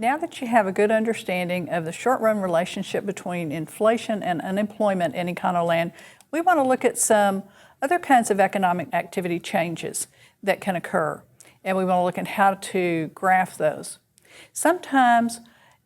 Now that you have a good understanding of the short-run relationship between inflation and unemployment in Econoland, we want to look at some other kinds of economic activity changes that can occur, and we want to look at how to graph those. Sometimes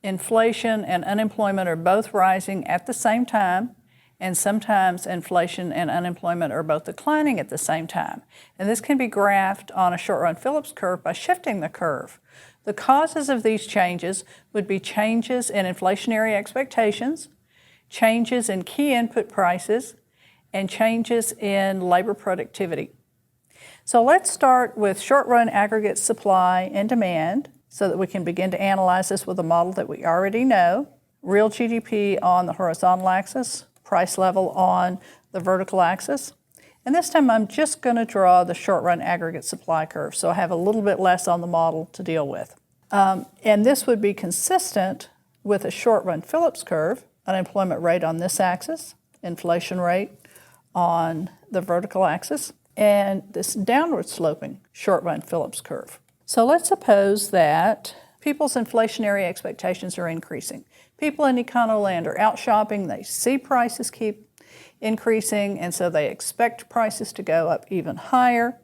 inflation and unemployment are both rising at the same time, and sometimes inflation and unemployment are both declining at the same time. And this can be graphed on a short-run Phillips curve by shifting the curve. The causes of these changes would be changes in inflationary expectations, changes in key input prices, and changes in labor productivity. So let's start with short-run aggregate supply and demand so that we can begin to analyze this with a model that we already know. Real GDP on the horizontal axis, price level on the vertical axis. And this time I'm just going to draw the short-run aggregate supply curve, so I have a little bit less on the model to deal with. And this would be consistent with a short-run Phillips curve, unemployment rate on this axis, inflation rate on the vertical axis, and this downward sloping short-run Phillips curve. So let's suppose that people's inflationary expectations are increasing. People in Econoland are out shopping, they see prices keep increasing, and so they expect prices to go up even higher.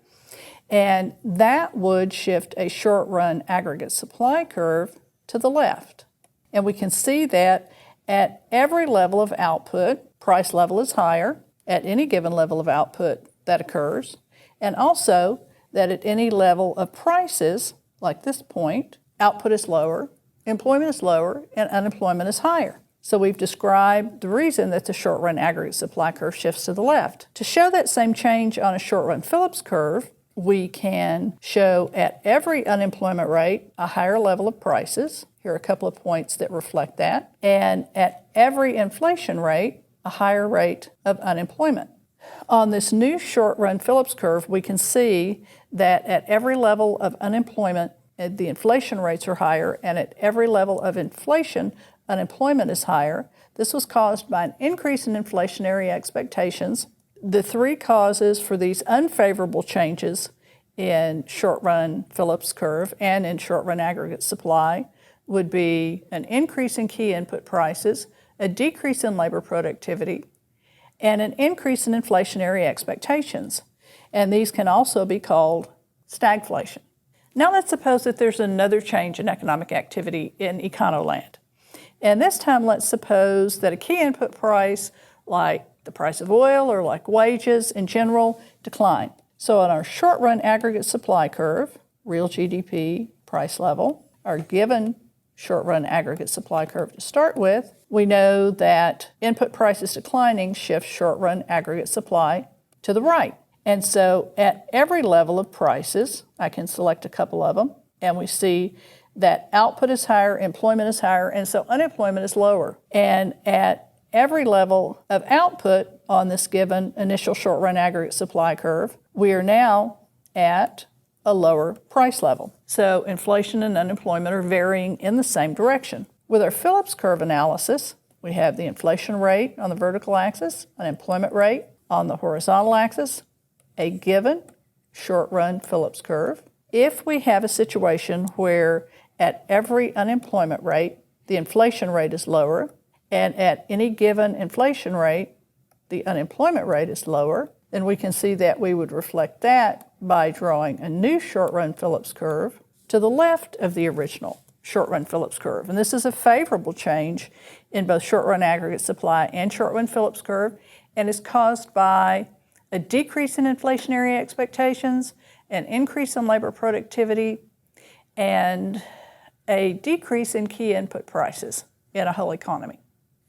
And that would shift a short-run aggregate supply curve to the left. And we can see that at every level of output, price level is higher at any given level of output that occurs, and also that at any level of prices, like this point, output is lower, employment is lower, and unemployment is higher. So we've described the reason that the short-run aggregate supply curve shifts to the left. To show that same change on a short-run Phillips curve, we can show at every unemployment rate a higher level of prices. Here are a couple of points that reflect that. And at every inflation rate, a higher rate of unemployment. On this new short-run Phillips curve, we can see that at every level of unemployment, the inflation rates are higher, and at every level of inflation, unemployment is higher. This was caused by an increase in inflationary expectations. The three causes for these unfavorable changes in short-run Phillips curve and in short-run aggregate supply would be an increase in key input prices, a decrease in labor productivity, and an increase in inflationary expectations. And these can also be called stagflation. Now let's suppose that there's another change in economic activity in Econoland. And this time let's suppose that a key input price, like the price of oil or like wages in general, decline. So on our short-run aggregate supply curve, real GDP, price level, our given short-run aggregate supply curve to start with, we know that input prices declining shifts short-run aggregate supply to the right. And so at every level of prices, I can select a couple of them, and we see that output is higher, employment is higher, and so unemployment is lower. And at every level of output on this given initial short-run aggregate supply curve, we are now at a lower price level. So inflation and unemployment are varying in the same direction. With our Phillips curve analysis, we have the inflation rate on the vertical axis, unemployment rate on the horizontal axis, a given short-run Phillips curve. If we have a situation where at every unemployment rate, the inflation rate is lower, and at any given inflation rate, the unemployment rate is lower, then we can see that we would reflect that by drawing a new short-run Phillips curve to the left of the original short-run Phillips curve. And this is a favorable change in both short-run aggregate supply and short-run Phillips curve, and is caused by a decrease in inflationary expectations, an increase in labor productivity, and a decrease in key input prices in a whole economy.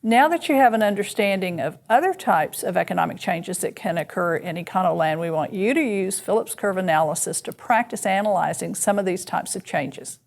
Now that you have an understanding of other types of economic changes that can occur in Econoland, we want you to use Phillips curve analysis to practice analyzing some of these types of changes.